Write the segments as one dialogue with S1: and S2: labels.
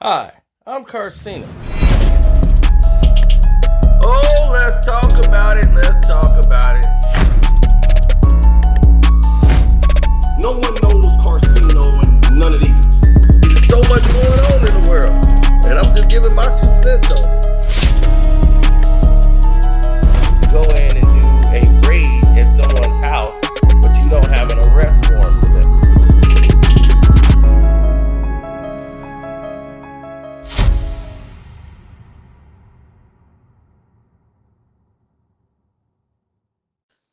S1: Hi, I'm Karceno.
S2: Oh, let's talk about it. Let's talk about it.
S3: No one knows Karceno and none of these.
S2: There's so much going on in the world, and I'm just giving my 2 cents on it.
S1: Go in and do a raid at someone's house, but you don't have an arrest warrant for them.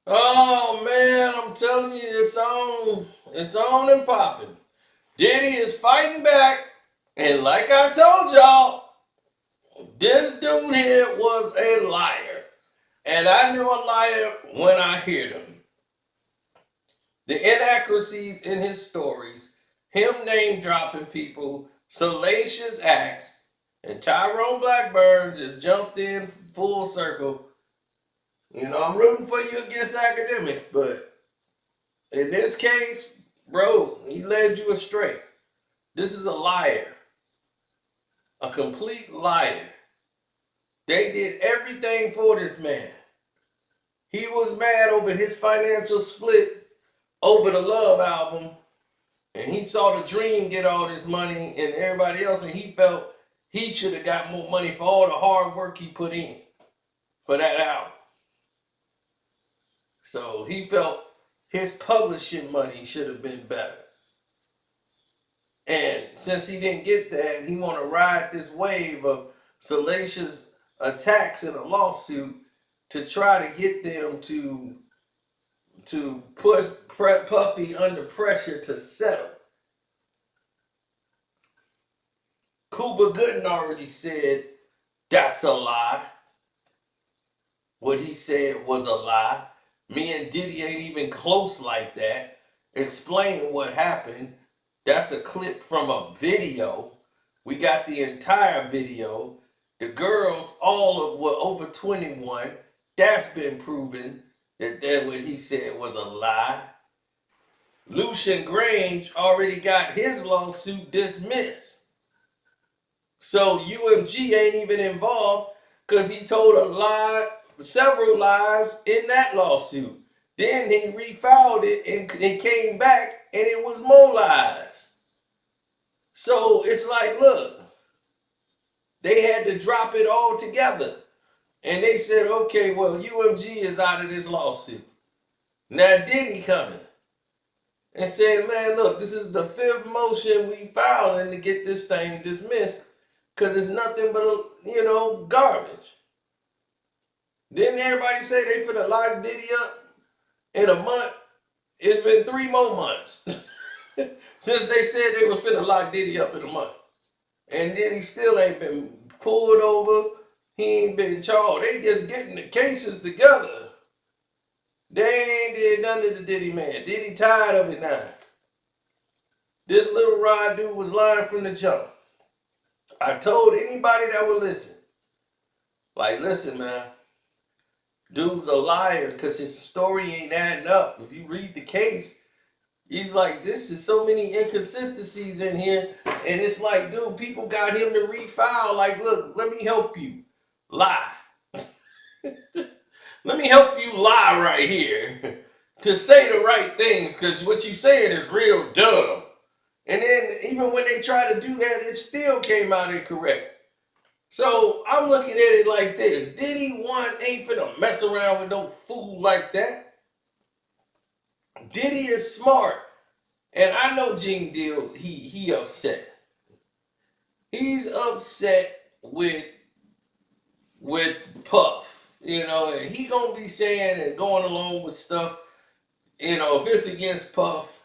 S2: Oh man, I'm telling you, it's on and popping. Diddy is fighting back, and like I told y'all, this dude here was a liar, and I knew a liar when I heard him. The inaccuracies in his stories, him name dropping people, salacious acts, and Tyrone Blackburn just jumped in full circle. I'm rooting for you against academics, but in this case, bro, he led you astray. This is a liar, a complete liar. They did everything for this man. He was mad over his financial split over the Love album, and he saw the Dream get all this money and everybody else, and he felt he should have got more money for all the hard work he put in for that album. So he felt his publishing money should have been better. And since he didn't get that, he want to ride this wave of salacious attacks in a lawsuit to try to get them to push Puffy under pressure to settle. Cuba Gooden already said that's a lie. What he said was a lie. Me and Diddy ain't even close like that. Explain what happened. That's a clip from a video. We got the entire video. The girls, all of were over 21. That's been proven that what he said was a lie. Lucian Grange already got his lawsuit dismissed. So UMG ain't even involved because he told a lie, several lies in that lawsuit. Then he refiled it and came back and it was more lies. So it's like, look, they had to drop it all together. And they said, okay, well, UMG is out of this lawsuit. Now Diddy coming and said, man, look, this is the fifth motion we filing to get this thing dismissed because it's nothing but, garbage. Didn't everybody say they finna lock Diddy up in a month? It's been 3 more months since they said they was finna lock Diddy up in a month. And Diddy still ain't been pulled over. He ain't been charged. They just getting the cases together. They ain't did nothing to the Diddy man. Diddy tired of it now. This little Rod dude was lying from the jump. I told anybody that would listen, like, listen, man, dude's a liar because his story ain't adding up. If you read the case, he's like, this is so many inconsistencies in here. And it's like, dude, people got him to refile. Like, look, let me help you lie. Let me help you lie right here to say the right things because what you saying is real dumb. And then even when they try to do that, it still came out incorrect. So I'm looking at it like this. Diddy one ain't finna mess around with no fool like that. Diddy is smart. And I know Gene Deal, he upset. He's upset with Puff, and he gonna be saying and going along with stuff, if it's against Puff,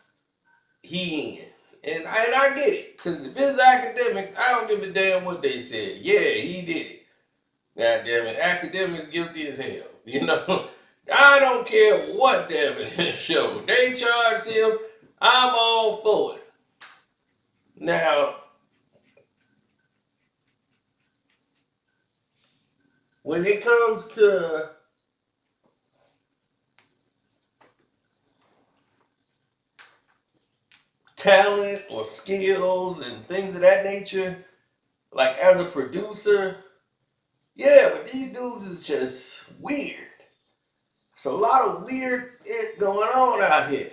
S2: he in. And I get it, because if it's academics, I don't give a damn what they said. Yeah, he did it. God damn it, academics guilty as hell. I don't care what the evidence show. They charged him, I'm all for it. Now, when it comes to talent or skills and things of that nature, like as a producer, yeah, but these dudes is just weird. It's a lot of weird shit going on out here.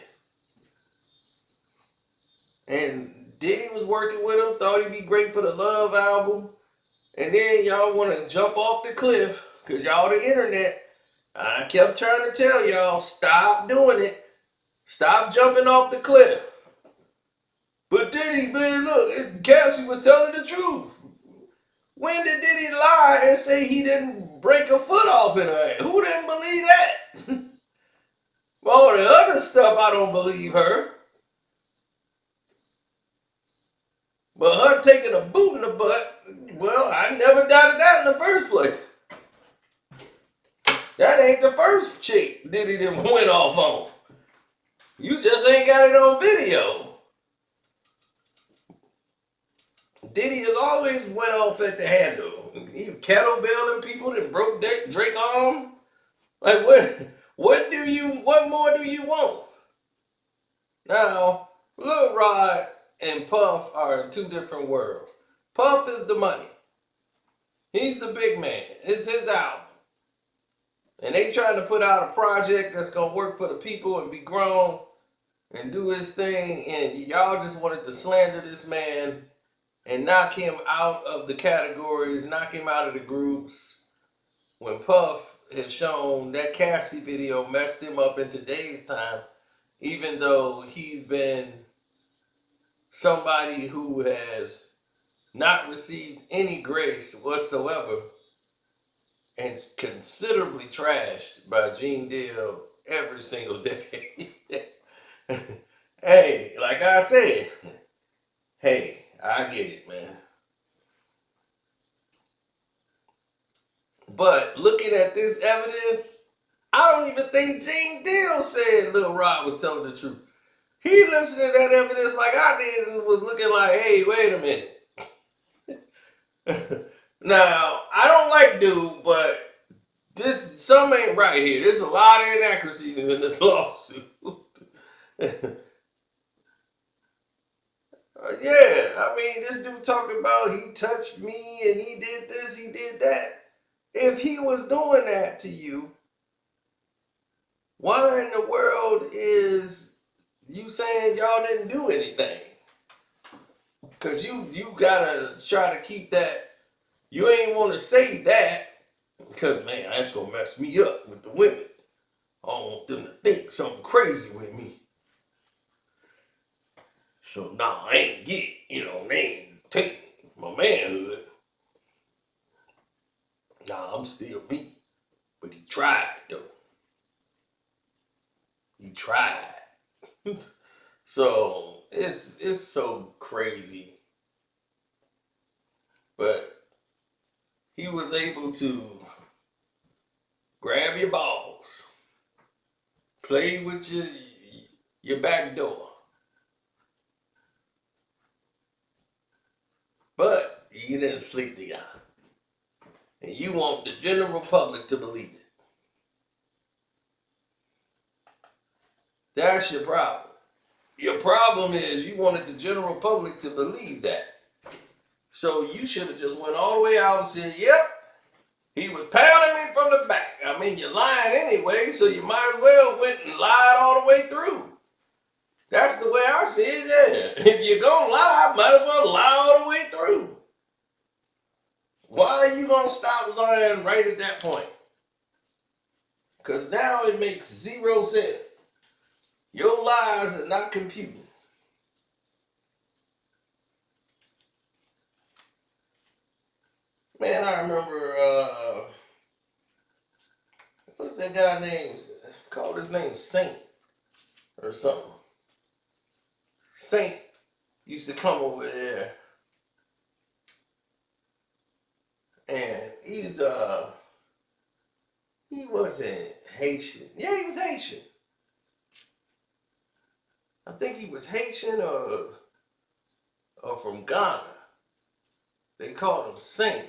S2: And Diddy was working with him, thought he'd be great for the Love album. And then y'all want to jump off the cliff because y'all the internet. I kept trying to tell y'all, stop doing it. Stop jumping off the cliff. But Diddy, man, look, Cassie was telling the truth. When did Diddy lie and say he didn't break a foot off in her? Who didn't believe that? All the other stuff, I don't believe her. But her taking a boot in the butt, well, I never doubted that in the first place. That ain't the first chick Diddy done went off on. You just ain't got it on video. Diddy has always went off at the handle. He kettlebelling people that broke Drake arm. Like what more do you want? Now, Lil Rod and Puff are in two different worlds. Puff is the money. He's the big man. It's his album. And they trying to put out a project that's gonna work for the people and be grown and do his thing, and y'all just wanted to slander this man and knock him out of the categories, knock him out of the groups. When Puff has shown that Cassie video messed him up in today's time, even though he's been somebody who has not received any grace whatsoever and considerably trashed by Gene Deal every single day. Hey, like I said, hey, I get it, man. But looking at this evidence, I don't even think Gene Deal said Lil Rob was telling the truth. He listened to that evidence like I did and was looking like, hey, wait a minute. Now, I don't like dude, but something ain't right here. There's a lot of inaccuracies in this lawsuit. Yeah, I mean, this dude talking about he touched me and he did this, he did that. If he was doing that to you, why in the world is you saying y'all didn't do anything? Because you gotta try to keep that. You ain't want to say that because, man, that's going to mess me up with the women. I don't want them to think something crazy with me. So, nah, I ain't they ain't take my manhood. Nah, I'm still me. But he tried, though. He tried. So, it's so crazy. But he was able to grab your balls, play with your back door. But you didn't sleep together. And you want the general public to believe it. That's your problem. Your problem is you wanted the general public to believe that. So you should have just went all the way out and said, yep, he was pounding me from the back. I mean, you're lying anyway, so you might as well went and lied all the way through. That's the way I see it, yeah. If you're going to lie, might as well lie all the way through. Why are you going to stop lying right at that point? Because now it makes 0 sense. Your lies are not computing. Man, I remember, what's that guy name? Called his name Saint or something. Saint used to come over there. And he wasn't Haitian. Yeah, he was Haitian. I think he was Haitian or from Ghana. They called him Saint.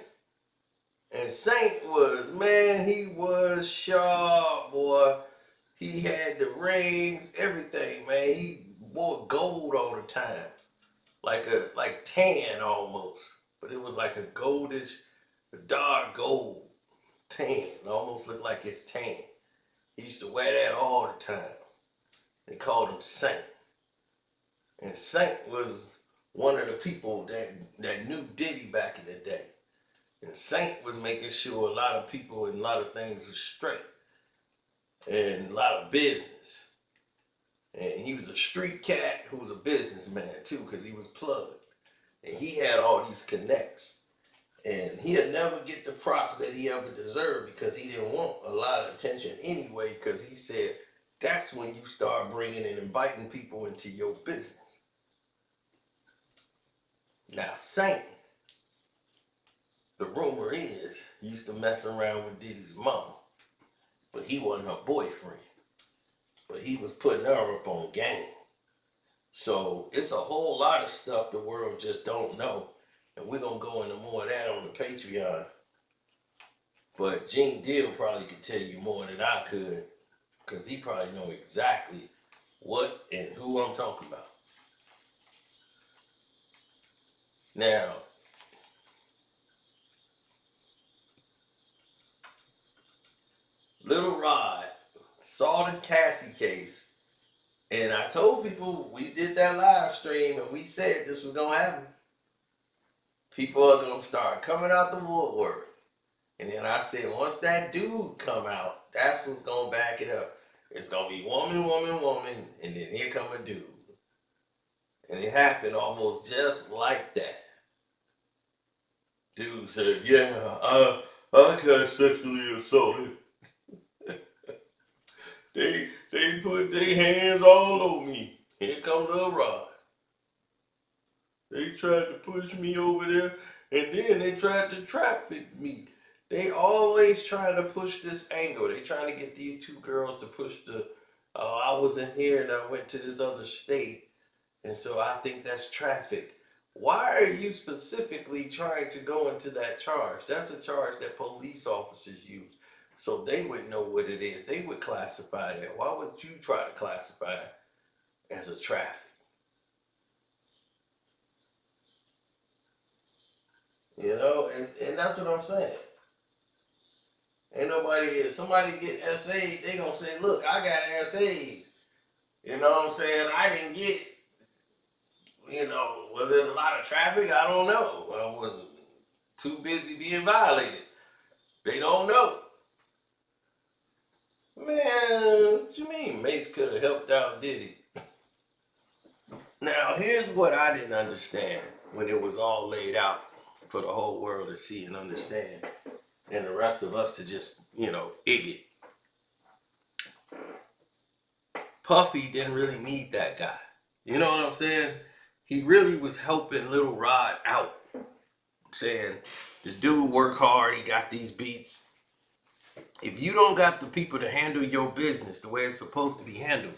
S2: And Saint was, man, he was sharp, boy. He had the rings, everything, man. He wore gold all the time. Like tan almost. but it was like a goldish, dark gold tan. It almost looked like it's tan. He used to wear that all the time. They called him Saint. And Saint was one of the people that knew Diddy back in the day. And Saint was making sure a lot of people and a lot of things were straight. And a lot of business. And he was a street cat who was a businessman too, because he was plugged. And he had all these connects. And he'd never get the props that he ever deserved because he didn't want a lot of attention anyway, because he said that's when you start bringing and inviting people into your business. Now, Saint, the rumor is, used to mess around with Diddy's mama, but he wasn't her boyfriend. But he was putting her up on game. So it's a whole lot of stuff the world just don't know. And we're going to go into more of that on the Patreon. But Gene Deal probably could tell you more than I could, because he probably know exactly what and who I'm talking about. Now, Lil Rob saw the Cassie case, and I told people, we did that live stream and we said this was going to happen. People are going to start coming out the woodwork. And then I said, once that dude come out, that's what's going to back it up. It's going to be woman, woman, woman, and then here come a dude. And it happened almost just like that. Dude said, yeah, I got sexually assaulted. They put their hands all over me. Here comes Lil Rob. They tried to push me over there, and then they tried to traffic me. They always trying to push this angle. They trying to get these two girls to push the, I wasn't here and I went to this other state, and so I think that's traffic. Why are you specifically trying to go into that charge? That's a charge that police officers use. So they would know what it is. They would classify that. Why would you try to classify it as a traffic? You know, and that's what I'm saying. Ain't nobody, if somebody get SA'd, they gonna say, look, I got SA'd. You know what I'm saying? I didn't get, was it a lot of traffic? I don't know. I was too busy being violated. They don't know. Man, what you mean Mace could have helped out Diddy? Now, here's what I didn't understand when it was all laid out for the whole world to see and understand, and the rest of us to just, ig it. Puffy didn't really need that guy. You know what I'm saying? He really was helping Lil Rob out, saying, this dude work hard, he got these beats. If you don't got the people to handle your business the way it's supposed to be handled,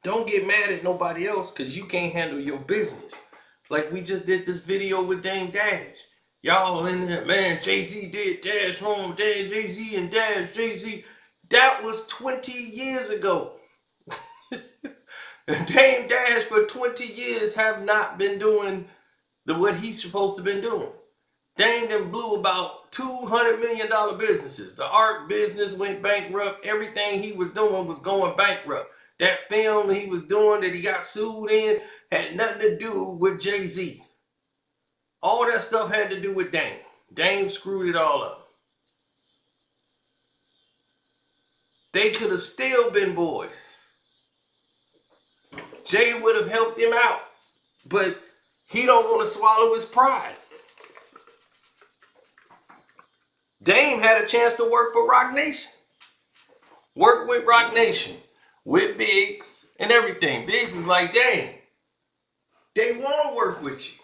S2: don't get mad at nobody else because you can't handle your business. Like we just did this video with Dame Dash. Y'all in there, man, Jay-Z did Dash home, Dash, Jay-Z and Dash, Jay-Z. That was 20 years ago. Dame Dash for 20 years have not been doing what he's supposed to been doing. Dame done blew about $200 million businesses. The art business went bankrupt. Everything he was doing was going bankrupt. That film he was doing that he got sued in had nothing to do with Jay-Z. All that stuff had to do with Dame. Dame screwed it all up. They could have still been boys. Jay would have helped him out. But he don't want to swallow his pride. Dame had a chance to work for Roc Nation. Work with Roc Nation. With Biggs and everything. Biggs is like, Dame, they want to work with you.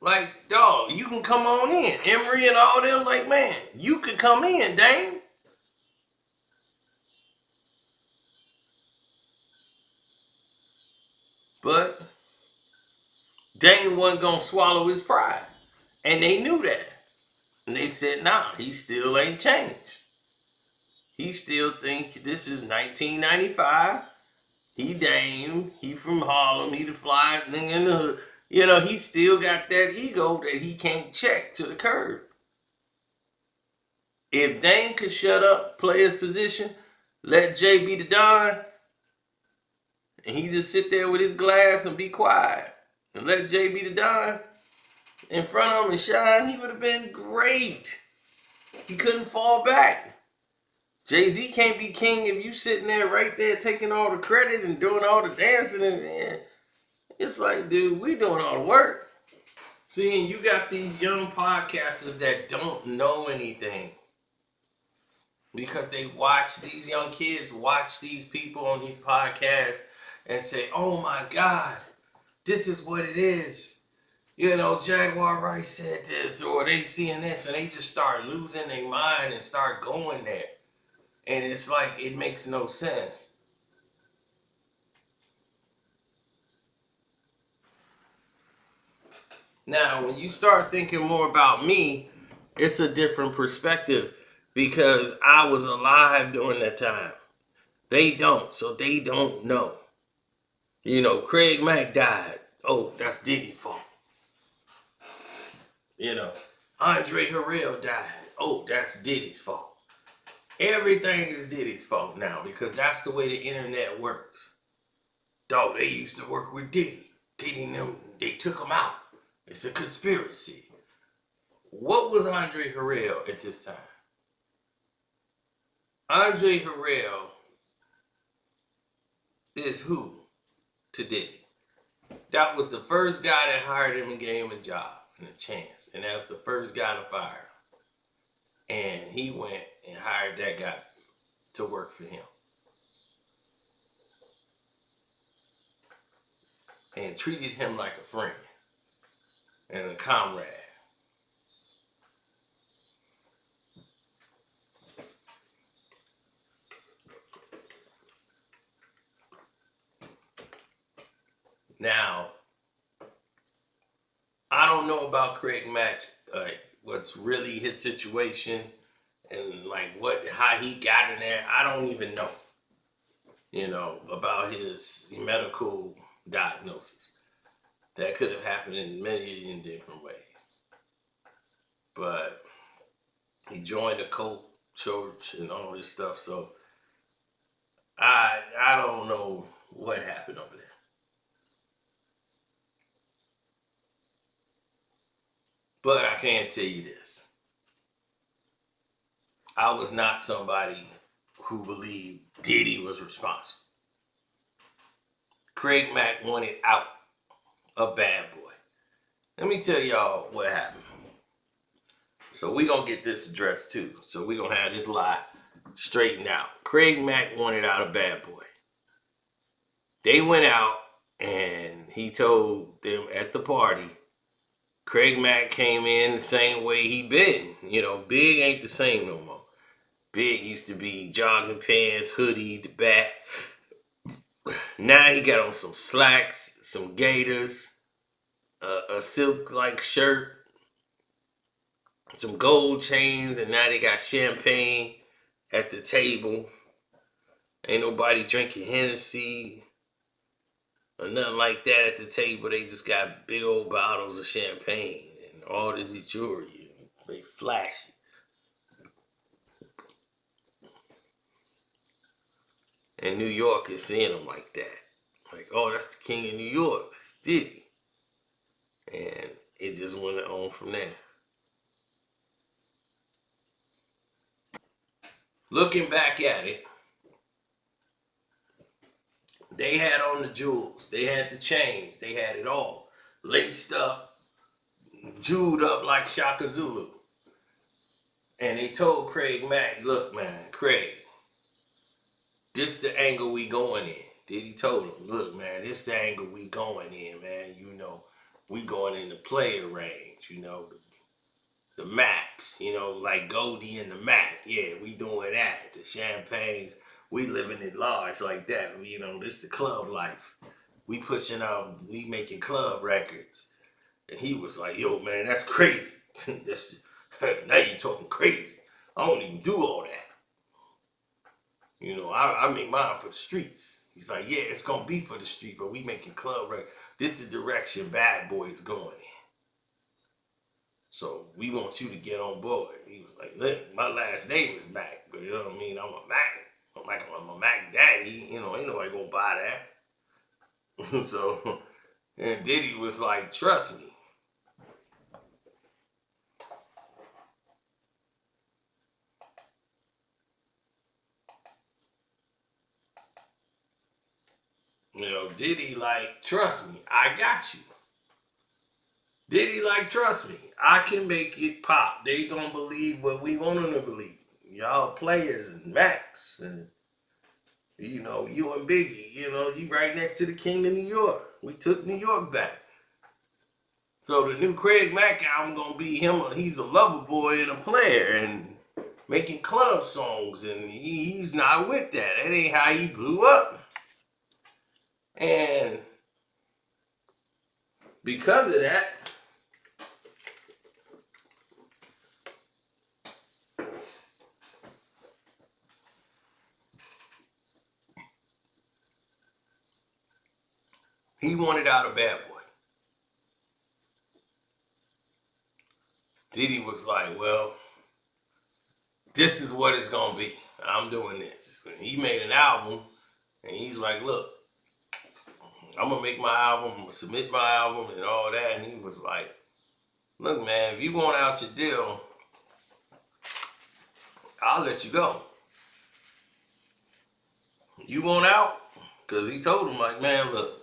S2: Like, dog, you can come on in. Emery and all them, like, man, you can come in, Dame. But Dame wasn't going to swallow his pride. And they knew that. And they said, nah, he still ain't changed. He still think this is 1995. He Dame. He from Harlem. He the fly nigga in the hood. You know, he still got that ego that he can't check to the curb. If Dame could shut up, play his position, let Jay be the Don, and he just sit there with his glass and be quiet, and let Jay be the Don in front of him and shine, he would have been great. He couldn't fall back. Jay-Z can't be king if you sitting there right there taking all the credit and doing all the dancing. And it's like, dude, we doing all the work. See, and you got these young podcasters that don't know anything. Because they watch, these young kids watch these people on these podcasts and say, oh my God, this is what it is. You know, Jaguar Rice said this, or they seeing this, and they just start losing their mind and start going there. And it's like, it makes no sense. Now, when you start thinking more about me, it's a different perspective because I was alive during that time. They don't, so they don't know. You know, Craig Mack died. Oh, that's Diddy's fault. You know, Andre Harrell died. Oh, that's Diddy's fault. Everything is Diddy's fault now because that's the way the internet works. Dog, they used to work with Diddy. Diddy and them, they took him out. It's a conspiracy. What was Andre Harrell at this time? Andre Harrell is who to Diddy? That was the first guy that hired him and gave him a job and a chance. And that was the first guy to fire him. And he went and hired that guy to work for him. And treated him like a friend and a comrade. Now, I don't know about Craig Mack, what's really his situation and like how he got in there. I don't even know, you know, about his medical diagnosis. That could have happened in many different ways. But he joined a cult church and all this stuff, so I don't know what happened over there. But I can tell you this. I was not somebody who believed Diddy was responsible. Craig Mack wanted out a bad boy. Let me tell y'all what happened. So we gonna get this addressed too. So we gonna have this lie straightened out. Craig Mack wanted out a bad boy. They went out and he told them at the party, Craig Mack came in the same way he been. You know, Big ain't the same no more. Big used to be jogging pants, hoodie, the back. Now he got on some slacks, some gaiters, a silk-like shirt, some gold chains, and now they got champagne at the table. Ain't nobody drinking Hennessy or nothing like that at the table. They just got big old bottles of champagne and all this jewelry. They flashy. And New York is seeing them like that. Like, oh, that's the king of New York. It's Diddy. And it just went on from there. Looking back at it, they had on the jewels. They had the chains. They had it all. Laced up, jeweled up like Shaka Zulu. And they told Craig Mack, look, man, Craig, this the angle we going in. Diddy told him, look, man, this the angle we going in, man. You know, we going in the player range, you know, the max, you know, like Goldie and the Mac. Yeah, we doing that. The champagnes, we living it large like that. You know, this the club life. We pushing out, we making club records. And he was like, yo, man, that's crazy. Now you talking crazy. I don't even do all that. You know, I make mine for the streets. He's like, yeah, it's going to be for the streets, but we making club records. this is the direction Bad Boy's going in. So we want you to get on board. He was like, look, my last name is Mac, but you know what I mean? I'm a Mac. I'm a Mac daddy. You know, ain't nobody gonna buy that. So, and Diddy was like, trust me. You know, Diddy like, trust me, I got you. Diddy like, trust me, I can make it pop. They gonna believe what we want them to believe. Y'all players and Max and, you know, you and Biggie, you know, you right next to the king of New York. We took New York back. So the new Craig Mack album gonna be him, he's a lover boy and a player and making club songs, and he's not with that. That ain't how he blew up. And because of that, he wanted out a Bad Boy. Diddy was like, well, this is what it's gonna be. I'm doing this. And he made an album, and he's like, look, I'm gonna make my album, I'm gonna submit my album and all that. And he was like, look, man, if you want out your deal, I'll let you go. You want out? Because he told him, like, man, look,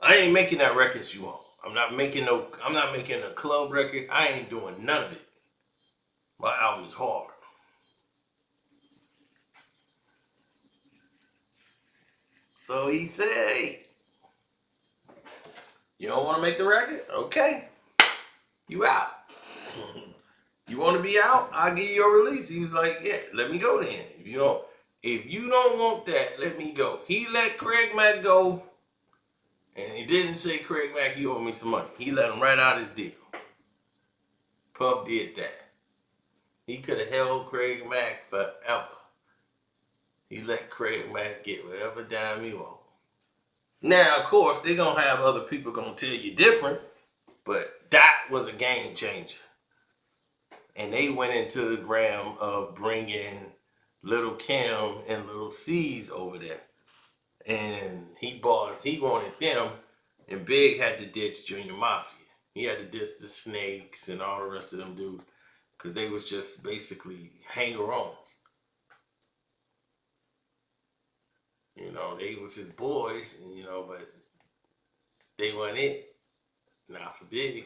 S2: I ain't making that record you want. I'm not making a club record. I ain't doing none of it. My album is hard. So he said, hey, you don't want to make the record? Okay. You out. You want to be out? I'll give you your release. He was like, yeah, let me go then. If you don't want that, let me go. He let Craig Mack go, and he didn't say, Craig Mack, he owed me some money. He let him right out his deal. Puff did that. He could have held Craig Mack forever. He let Craig Mack get whatever dime he want. Now, of course, they're going to have other people going to tell you different, but that was a game changer. And they went into the realm of bringing Little Kim and Little C's over there. And he wanted them, and Big had to ditch Junior Mafia. He had to ditch the Snakes and all the rest of them dudes, because they was just basically hanger-ons. You know, they was his boys, you know, but they weren't it. Not for Big.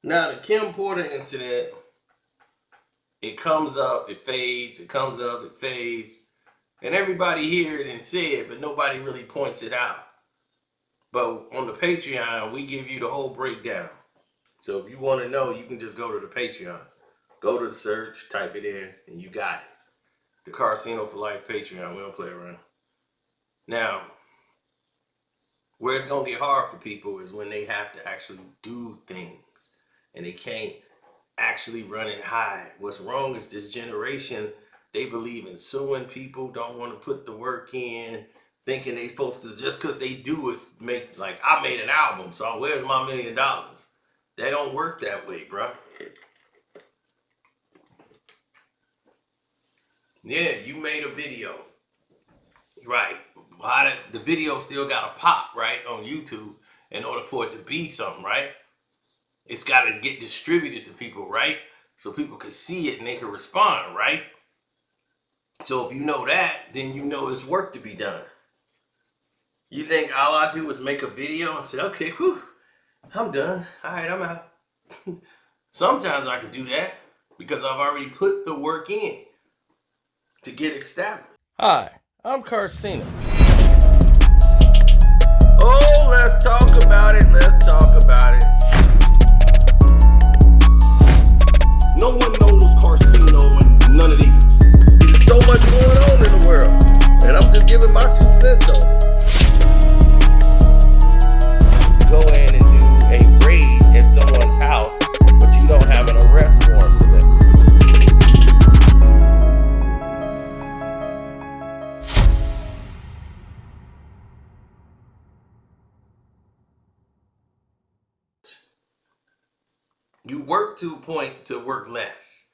S2: Now, the Kim Porter incident, it comes up, it fades, it comes up, it fades. And everybody hear it and say it, but nobody really points it out. But on the Patreon, we give you the whole breakdown. So if you want to know, you can just go to the Patreon. Go to the search, type it in, and you got it. The Karceno for Life Patreon. We don't play around. Now, where it's going to get hard for people is when they have to actually do things. And they can't actually run and hide. What's wrong is this generation, they believe in suing people, don't want to put the work in, thinking they supposed to, just because they do it, make, like, I made an album, so where's my $1 million? They don't work that way, bro. Yeah, you made a video. Right. The video still got to pop, right, on YouTube in order for it to be something, right? It's got to get distributed to people, right? So people can see it and they can respond, right? So if you know that, then you know there's work to be done. You think all I do is make a video and say, okay, whew, I'm done. All right, I'm out. Sometimes I can do that because I've already put the work in to get established. Hi, I'm Karceno. Oh, let's talk about it. Let's talk about it.
S3: No one knows Karceno and none of these.
S2: There's so much going on in the world, and I'm just giving my 2 cents on it.
S1: Go in and do a raid at someone's house, but you don't have an arrest warrant for them.
S2: You work to a point to work less.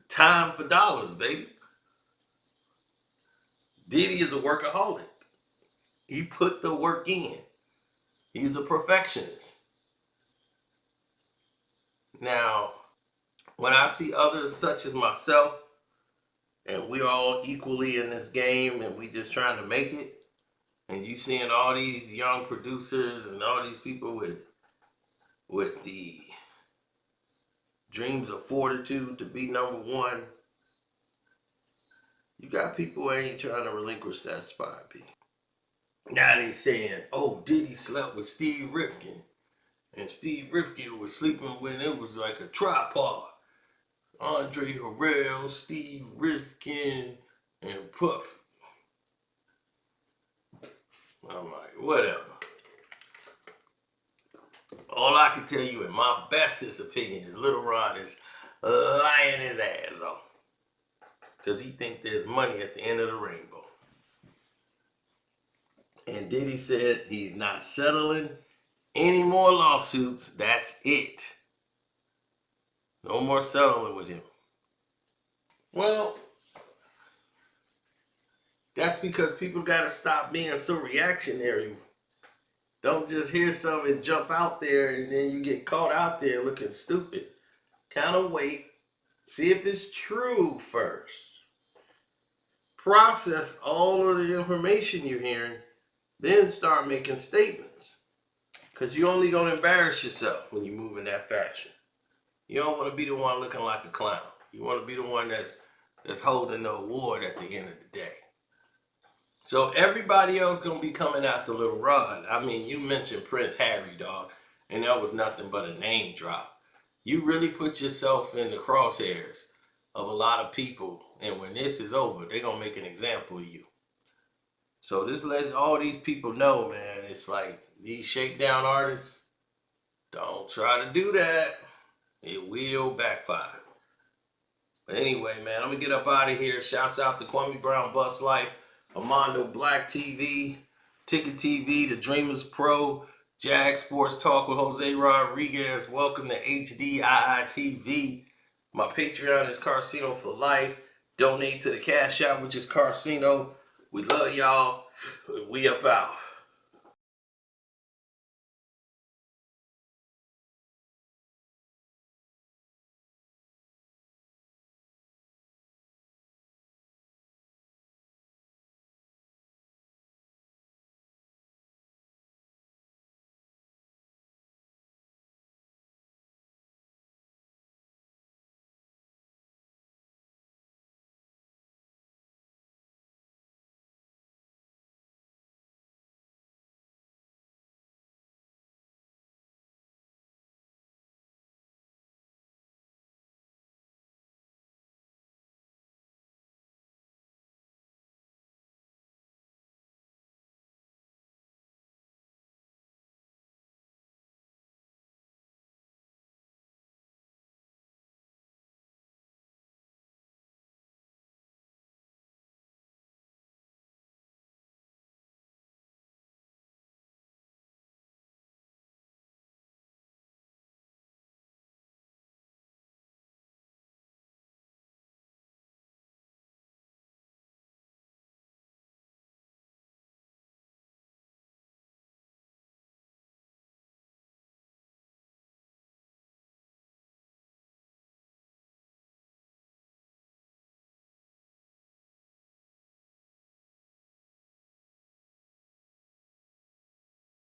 S2: Time for dollars, baby. Diddy is a workaholic. He put the work in. He's a perfectionist. Now, when I see others such as myself, and we're all equally in this game and we just trying to make it, and you seeing all these young producers and all these people with the dreams of fortitude to be number one, you got people who ain't trying to relinquish that spot, B. Now they saying, oh, Diddy slept with Steve Rifkin. And Steve Rifkin was sleeping when it was like a tripod. Andre Harrell, Steve Rifkin, and Puff. I'm like, whatever. All I can tell you in my bestest opinion is Lil Rob is lying his ass off. Because he think there's money at the end of the rainbow. And Diddy said he's not settling any more lawsuits. That's it. No more settling with him. Well, that's because people got to stop being so reactionary. Don't just hear something and jump out there and then you get caught out there looking stupid. Kind of wait. See if it's true first. Process all of the information you're hearing. Then start making statements. Because you're only going to embarrass yourself when you move in that fashion. You don't want to be the one looking like a clown. You want to be the one that's holding the award at the end of the day. So everybody else going to be coming after Lil Rob. I mean, you mentioned Prince Harry, dog, and that was nothing but a name drop. You really put yourself in the crosshairs of a lot of people, and when this is over, they're going to make an example of you. So this lets all these people know, man, it's like these shakedown artists, don't try to do that. It will backfire. But anyway, man, I'm going to get up out of here. Shouts out to Kwame Brown Bus Life, Armando Black TV, Ticket TV, The Dreamers Pro, Jag Sports Talk with Jose Rodriguez. Welcome to HDII TV. My Patreon is Karceno for Life. Donate to the Cash App, which is Karceno. We love y'all. We up out.